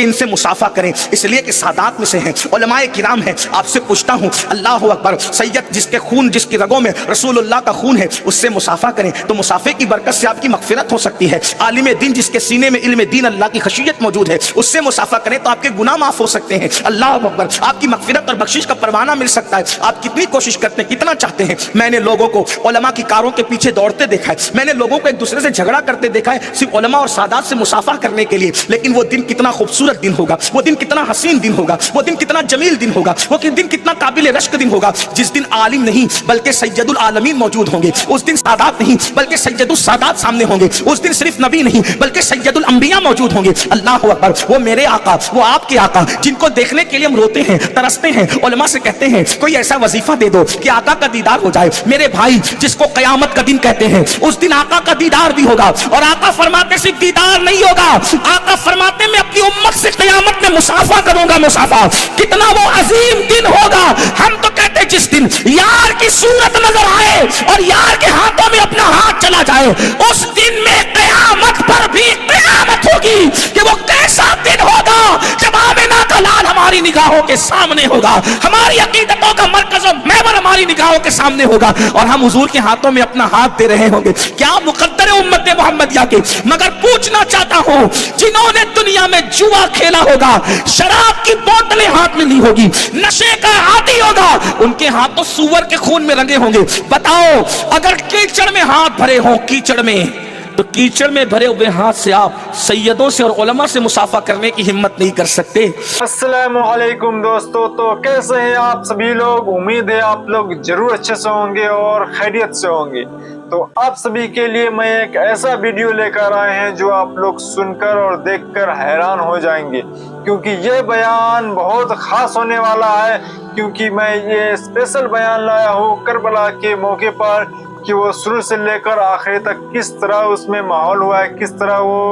کہ ان سے मुसाफा करें, इसलिए कि सादात में से हैं, उलमाए किराम हैं। आपसे पूछता हूँ, अल्लाह अकबर, सैयद जिसके खून, जिसकी रगों में रसूलुल्लाह का खून है, उससे मुसाफा करें तो मुसाफे की बरकत से आपकी मगफिरत हो सकती है। आलिम दीन जिसके सीने में इल्म दीन अल्लाह की खशियत मौजूद है, उससे मुसाफा करें तो आपके गुनाह माफ हो सकते हैं। अल्लाह अकबर, आपकी मगफिरत और बख्शिश का परवाना मिल सकता है। आप कितनी कोशिश करते हैं, कितना चाहते हैं। मैंने लोगों को उलमा की कारों के पीछे दौड़ते देखा है, मैंने लोगों को एक दूसरे से झगड़ा करते देखा है सिर्फ उलमा और सादात से मुसाफा करने के लिए। लेकिन वो दिन कितना खूबसूरत दिन होगा, वो दिन कितना हसीन दिन होगा, वो दिन कितना जमील दिन होगा, वो दिन कितना काबिल रश्क दिन होगा, जिस दिन आलिम नहीं बल्कि सैयदुल आलमीन मौजूद होंगे। उस दिन सादात नहीं बल्कि सैयदुल सादात सामने होंगे। उस दिन सिर्फ नबी नहीं बल्कि सैयदुल अंबिया मौजूद होंगे। अल्लाह अकबर, वो मेरे आका, वो आपके आका, जिनको देखने के लिए हम रोते हैं, तरसते हैं, उलमा से कहते हैं कोई ऐसा वजीफा दे दो कि आका का दीदार हो जाए। मेरे भाई, जिसको कयामत का दिन कहते हैं, उस दिन आका का दीदार भी होगा। और आका फरमाते सिर्फ दीदार नहीं होगा, आका फरमाते मैं अपनी उम्मत से कयामत में मुसाफा करूंगा। मुसाफा कितना वो अजीम दिन होगा। हम तो कहते जिस दिन यार की सूरत नजर आए और यार के हाथों में अपना हाथ चला जाए, उस दिन में कयामत पर भी कयामत होगी कि वो कैसा दिन होगा जब आमिना का लाल हमारी निगाहों के सामने होगा, हमारी अकीदतों का मरकज और महवर हमारी निगाहों के सामने होगा और हम हुजूर के हाथों में अपना हाथ दे रहे होंगे। क्या मुकद्दर है उम्मत मोहम्मदिया के। मगर पूछना चाहता हूं, जिन्होंने दुनिया में जुआ खेला होगा, शराब की बोतलें हाथ में ली होगी, नशे का आदी होगा, उनके हाथ तो सूअर के खून में रंगे होंगे। बताओ, अगर कीचड़ में हाथ भरे हो, कीचड़ में, तो कीचड़ में भरे हुए हाथ से आप सैयदों से और उलमा से मुसाफा करने की हिम्मत नहीं कर सकते। अस्सलामु अलैकुम दोस्तों, तो कैसे हैं आप सभी लोग। उम्मीद है आप लोग जरूर अच्छे से होंगे और खैरियत से होंगे। तो आप सभी के लिए मैं एक ऐसा वीडियो लेकर आए हैं जो आप लोग सुनकर और देखकर हैरान हो जाएंगे, क्योंकि ये बयान बहुत खास होने वाला है। क्योंकि मैं ये स्पेशल बयान लाया हूँ करबला के मौके पर कि वो शुरू से लेकर आखिर तक किस तरह उसमें माहौल हुआ है, किस तरह वो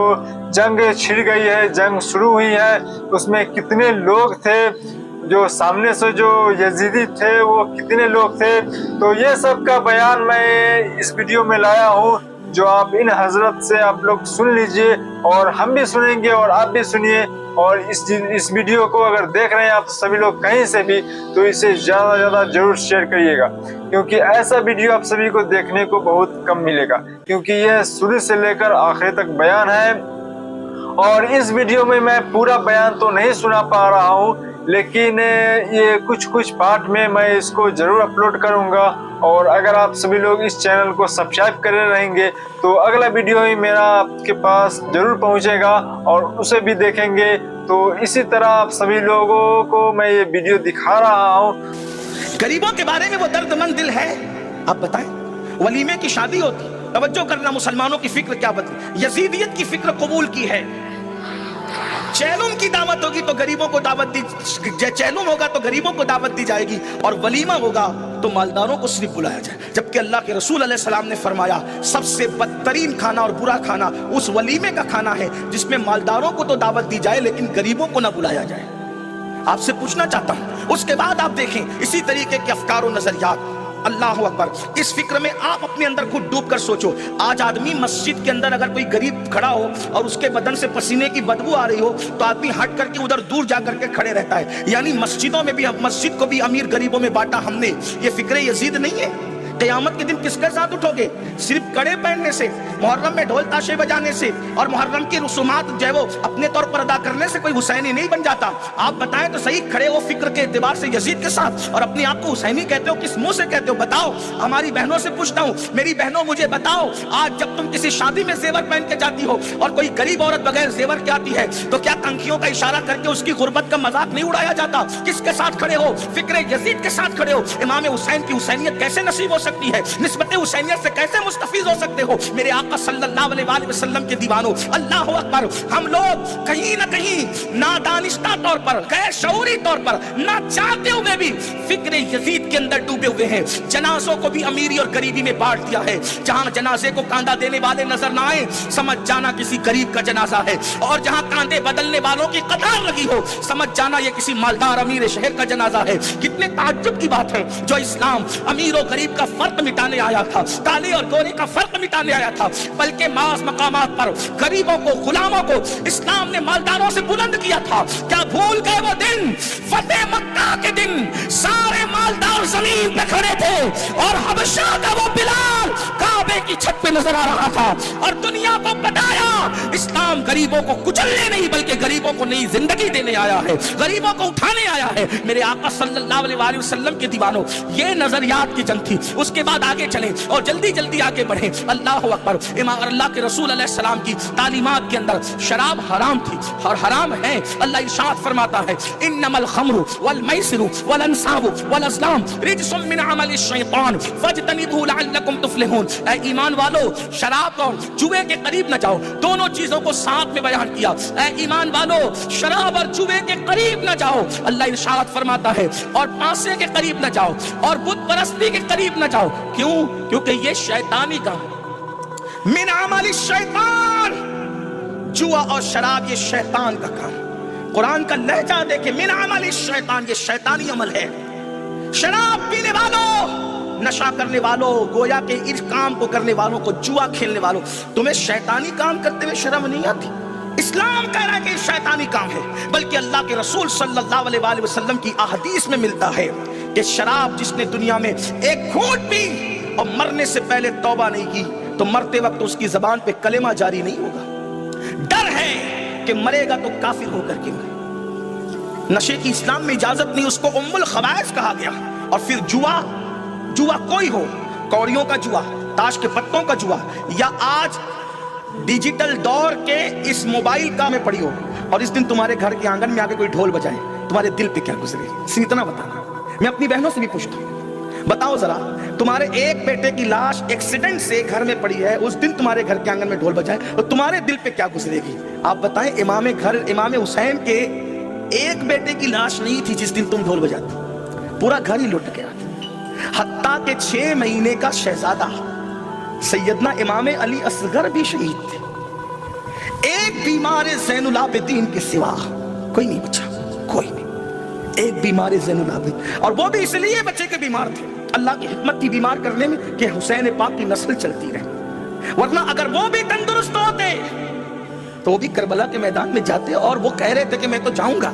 जंग छिड़ गई है, जंग शुरू हुई है, उसमें कितने लोग थे, जो सामने से जो यजीदी थे वो कितने लोग थे। तो ये सब का बयान मैं इस वीडियो में लाया हूँ, जो आप इन हजरत से आप लोग सुन लीजिए और हम भी सुनेंगे और आप भी सुनिए। और इस वीडियो को अगर देख रहे हैं आप सभी लोग कहीं से भी, तो इसे ज़्यादा ज़्यादा जरूर शेयर करिएगा, क्योंकि ऐसा वीडियो आप सभी को देखने को बहुत कम मिलेगा। क्योंकि यह शुरू से लेकर आखिर तक बयान है और इस वीडियो में मैं पूरा बयान तो नहीं सुना पा रहा हूँ, लेकिन ये कुछ पार्ट में मैं इसको जरूर अपलोड करूँगा। और अगर आप सभी लोग इस चैनल को सब्सक्राइब करे रहेंगे तो अगला वीडियो ही मेरा आपके पास जरूर पहुंचेगा और उसे भी देखेंगे। तो इसी तरह आप सभी लोगों को मैं ये वीडियो दिखा रहा हूं। गरीबों के बारे में वो दर्दमंद दिल है। आप बताएं, वलीमे की शादी होती, तवज्जो करना, मुसलमानों की फिक्र क्या बदली, यजीदियत की फिक्र कबूल की है। चैलूम की दावत होगी तो गरीबों को दावत दी, चैलूम होगा तो गरीबों को दावत दी जाएगी, और वलीमा होगा तो मालदारों को सिर्फ बुलाया जाए। जबकि अल्लाह के रसूल अलैहि सलाम ने फरमाया सबसे बदतरीन खाना और बुरा खाना उस वलीमे का खाना है जिसमें मालदारों को तो दावत दी जाए लेकिन गरीबों को ना बुलाया जाए। आपसे पूछना चाहता हूं, उसके बाद आप देखें इसी तरीके के अफकार और नजरियात। अल्लाह अकबर, इस फिक्र में आप अपने अंदर खुद डूब कर सोचो। आज आदमी मस्जिद के अंदर अगर कोई गरीब खड़ा हो और उसके बदन से पसीने की बदबू आ रही हो तो आदमी हट करके उधर दूर जा करके खड़े रहता है। यानी मस्जिदों में भी, मस्जिद को भी अमीर गरीबों में बांटा हमने। ये फिक्र यजीद नहीं है। क़यामत के दिन किसके साथ उठोगे? सिर्फ कड़े पहनने से, मुहर्रम में ढोल ताशे बजाने से और मुहर्रम की रसूमात जो है वो अपने तौर पर अदा करने से कोई हुसैनी नहीं बन जाता। आप बताएं तो सही, खड़े हो फिक्र के एतबार से यजीद के साथ और अपने आप को हुसैनी कहते हो, किस मुंह से कहते हो? बताओ। हमारी बहनों से पूछता हूँ, मेरी बहनों मुझे बताओ, आज जब तुम किसी शादी में जेवर पहन के जाती हो और कोई गरीब औरत बगैर जेवर के आती है तो क्या कंखियों का इशारा करके उसकी गुर्बत का मजाक नहीं उड़ाया जाता? किसके साथ खड़े हो? फिक्र यजीद के साथ खड़े हो। इमाम हुसैन की हुसैनियत कैसे नसीब हो सकती है? निस्बत हुसैनियत से कैसे मुस्तफीज हो सकते हो? मेरे आका सल्लल्लाहु अलैहि वसल्लम के दीवानों, अल्लाह अकबर, हम लोग कहीं ना कहीं नादानिस्ता तौर पर, गैर शऊरी तौर पर, ना चाहते हुए भी फिक्र यजीद के अंदर डूबे हुए हैं। जनाजों को भी अमीरी और गरीबी में बांट दिया है। जहां जनाजे को कांधा देने वाले नजर ना आए, समझ जाना किसी गरीब का जनाजा है, और जहां कांधे बदलने वालों की कतार लगी हो, समझ जाना ये किसी मालदार अमीर शहर का जनाजा है। कितने ताज्जुब की बात है जो इस्लाम अमीर और गरीब का فرق مٹانے آیا تھا, کالے اور گورے کا فرق مٹانے آیا تھا, بلکہ بعض مقامات پر غریبوں کو, غلاموں کو اسلام نے مالداروں سے بلند کیا تھا. کیا بھول گئے وہ دن, فتح مکہ کے دن سارے مالدار زمین پہ کھڑے تھے اور حبشہ کا وہ بلال کعبے کی چھت پہ نظر آ رہا تھا, اور دنیا کو بتایا اسلام غریبوں کو کچلنے نہیں بلکہ غریبوں کو نئی زندگی دینے آیا ہے, غریبوں کو اٹھانے آیا ہے. میرے آقا صلی اللہ علیہ وسلم کے دیوانوں, یہ نظریات کی جنگ تھی. اس کے بعد آگے چلیں اور جلدی جلدی آگے بڑھیں. اللہ اکبر. امام اللہ کے رسول علیہ السلام کی تعلیمات کے اندر شراب حرام تھی اور حرام ہے. اللہ ارشاد فرماتا ہے انما الخمر والمیسر والانصاب والازلام رجس من عمل الشیطان فاجتنبوه لعلکم تفلحون. اے ایمان والو, شراب اور جوے کے قریب نہ جاؤ. دونوں چیزوں کو ساتھ میں بیان کیا. اے ایمان والو, شراب اور جوے کے قریب نہ جاؤ. اللہ ارشاد فرماتا ہے اور پانسے کے قریب نہ جاؤ اور بت پرستی کے قریب نہ جاؤ. کیوں؟ کیونکہ یہ شیطانی کام, من عمل الشیطان. جوا اور شراب یہ شیطان کا کام. قرآن کا لہجہ دیکھیں, من عمل الشیطان, یہ شیطانی عمل ہے. شراب پینے والوں, نشہ کرنے والوں, گویا کہ اس کام کو کرنے والوں کو, جوا کھیلنے والوں, تمہیں شیطانی کام کرتے ہوئے شرم نہیں آتی؟ اسلام کہہ رہا ہے کہ شیطانی کام ہے, بلکہ اللہ کے رسول صلی اللہ علیہ وآلہ وسلم کی احادیث میں ملتا ہے کہ شراب جس نے دنیا میں ایک گھونٹ پی اور مرنے سے پہلے توبہ نہیں کی تو مرتے وقت اس کی زبان پہ کلمہ جاری نہیں ہوگا. ڈر ہے کہ مرے گا تو کافر ہو کر کے مرے. نشے کی اسلام میں اجازت نہیں, اس کو ام الخبائث کہا گیا. اور پھر جوا, جوا کوئی ہو, کوڑیوں کا جوا, تاش کے پتوں کا جوا, یا آج ڈیجیٹل دور کے اس موبائل کا میں پڑی ہو, اور اس دن تمہارے گھر کے آنگن میں آگے کوئی ڈھول بجائے, تمہارے دل پہ کیا گزرے گی؟ اتنا بتانا. میں اپنی بہنوں سے بھی پوچھتا ہوں, بتاؤ ذرا, تمہارے ایک بیٹے کی لاش ایکسیڈنٹ سے گھر میں پڑی ہے, اس دن تمہارے گھر کے آنگن میں ڈھول بجائے تو تمہارے دل پہ کیا گزرے گی؟ آپ بتائیں. امام حسین کے ایک بیٹے کی لاش نہیں تھی جس دن تم ڈھول بجاتے, پورا گھر ہی لٹ گیا. حتیٰ کہ 6 مہینے کا شہزادہ سیدنا امام علی اصغر بھی شہید تھے. ایک بیمار زین العابدین کے سوا کوئی نہیں بچا, کوئی نہیں. ایک بیمار زین العابدین, اور وہ بھی اس لیے بچے کے بیمار تھے, اللہ کی حکمت تھی بیمار کرنے میں کہ حسین پاک کی نسل چلتی رہے. ورنہ اگر وہ بھی تندرست ہوتے تو وہ بھی کربلا کے میدان میں جاتے, اور وہ کہہ رہے تھے کہ میں تو جاؤں گا,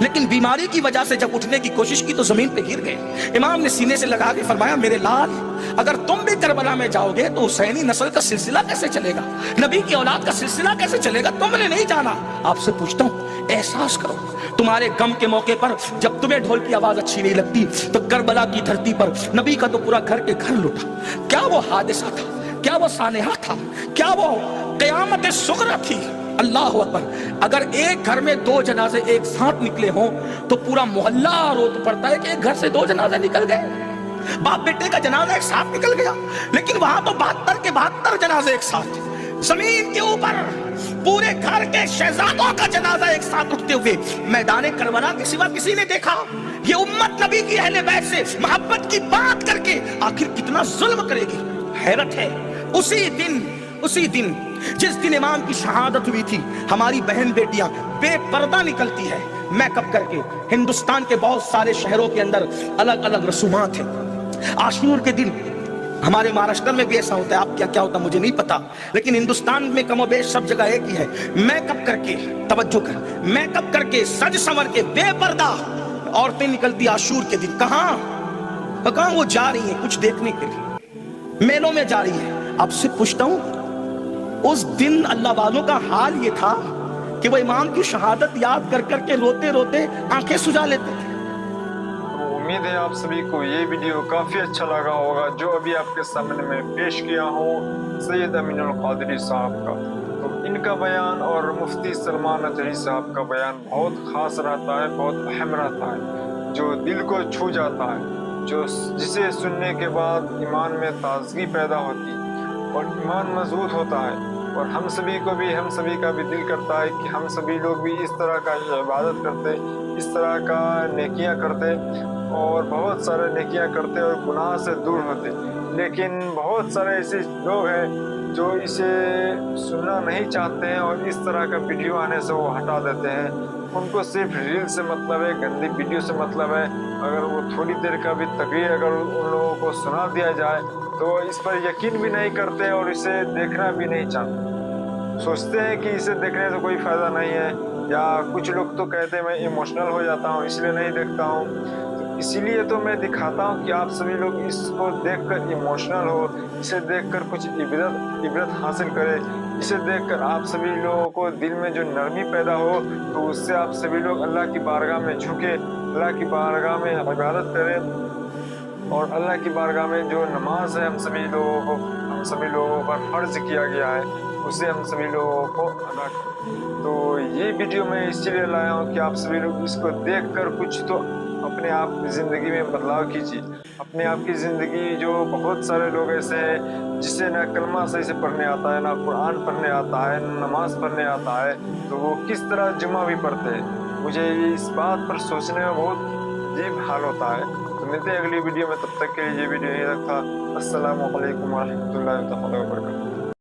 لیکن بیماری کی وجہ سے جب اٹھنے کی کوشش کی تو زمین پہ گر گئے. امام نے سینے سے لگا کے فرمایا, میرے لال, اگر تم بھی کربلا میں جاؤ گے تو حسینی نسل کا سلسلہ کیسے چلے گا, نبی کی اولاد کا سلسلہ کیسے چلے گا؟ تم نے نہیں جانا. آپ سے پوچھتا ہوں, احساس کرو, تمہارے غم کے موقع پر جب تمہیں ڈھول کی آواز اچھی نہیں لگتی تو کربلا کی دھرتی پر نبی کا تو پورا گھر کے گھر لٹا. کیا وہ حادثہ تھا, کیا وہ سانحہ تھا, کیا وہ قیامت صغریٰ تھی؟ اللہ اکبر. اگر ایک گھر میں 2 جنازے ایک ساتھ نکلے ہوں تو پورا محلہ رو پڑتا ہے کہ ایک گھر سے 2 جنازے نکل گئے. باپ بیٹے کا جنازہ ایک ساتھ نکل گیا, لیکن وہاں تو 72 کے 72 جنازے ایک ساتھ. زمین کے اوپر پورے گھر کے شہزادوں کا جنازہ ایک ساتھ اٹھتے ہوئے میدان کربلا کے سوا کسی نے دیکھا؟ یہ امت نبی کی اہل بیت سے محبت کی بات کر کے آخر کتنا ظلم کرے گی؟ حیرت ہے. اسی دن جس دن امام کی شہادت ہوئی تھی, ہماری بہن بیٹیاں بے پردہ نکلتی ہے میک اپ کر کے. ہندوستان کے بہت سارے شہروں کے اندر الگ الگ رسومات ہیں. عاشور کے دن ہمارے مہاراشٹر میں بھی ایسا ہوتا ہے, آپ کیا ہوتا مجھے نہیں پتا, لیکن ہندوستان میں کم و بیش سب جگہ ایک ہی ہے. میک اپ کر کے, توجہ کر, میک اپ کر کے سج سنور کے بے پردہ عورتیں نکلتی عاشور کے دن. کہاں وہ جا رہی ہیں؟ کچھ دیکھنے کے لیے میلوں میں جا رہی ہیں. آپ سے پوچھتا ہوں, اس دن اللہ والوں کا حال یہ تھا کہ وہ امام کی شہادت یاد کر کر کے روتے روتے آنکھیں سجا لیتے تھے. امید ہے آپ سبھی کو یہ ویڈیو کافی اچھا لگا ہوگا جو ابھی آپ کے سامنے میں پیش کیا ہوں سید امین القادری صاحب کا. تو ان کا بیان اور مفتی سلمان اطہری صاحب کا بیان بہت خاص رہتا ہے, بہت اہم رہتا ہے, جو دل کو چھو جاتا ہے, جسے سننے کے بعد ایمان میں تازگی پیدا ہوتی اور ایمان مضبوط ہوتا ہے. اور ہم سبھی کا بھی دل کرتا ہے کہ ہم سبھی لوگ بھی اس طرح کا عبادت کرتے, اس طرح کا نیکیاں کرتے اور بہت سارے نیکیاں کرتے اور گناہ سے دور ہوتے. لیکن بہت سارے ایسے لوگ ہیں جو اسے سننا نہیں چاہتے ہیں اور اس طرح کا ویڈیو آنے سے وہ ہٹا دیتے ہیں. उनको सिर्फ रील से मतलब है, गंदी वीडियो से मतलब है। अगर वो थोड़ी देर का भी तकरीर अगर उन लोगों को सुना दिया जाए तो इस पर यकीन भी नहीं करते हैं और इसे देखना भी नहीं चाहते। सोचते हैं कि इसे देखने से कोई फ़ायदा नहीं है, या कुछ लोग तो कहते हैं मैं इमोशनल हो जाता हूँ इसलिए नहीं देखता हूँ। तो इसीलिए तो मैं दिखाता हूँ कि आप सभी लोग इसको देखकर इमोशनल हो, इसे देखकर कुछ इबरत हासिल करें, इसे देखकर आप सभी लोगों को दिल में जो नरमी पैदा हो, तो उससे आप सभी लोग अल्लाह की बारगाह में झुके, अल्लाह की बारगाह में इबादत करें, और अल्लाह की बारगाह में जो नमाज है हम सभी लोगों पर फ़र्ज किया गया है, उसे हम सभी लोगों को अदा करें। तो ये वीडियो मैं इसलिए लाया हूँ कि आप सभी लोग इसको देखकर कुछ तो अपने आप की ज़िंदगी में बदलाव कीजिए। अपने आप की ज़िंदगी, जो बहुत सारे लोग ऐसे हैं जिसे ना कलमा सही से पढ़ने आता है, ना कुरान पढ़ने आता है, ना नमाज़ पढ़ने आता है, तो वो किस तरह जुमा भी पढ़ते हैं। मुझे इस बात पर सोचने में बहुत अजीब हाल होता है। तो मिलते हैं अगली वीडियो में, तब तक के लिए ये वीडियो यहीं तक था। अस्सलामु अलैकुम व रहमतुल्लाहि व बरकातहू।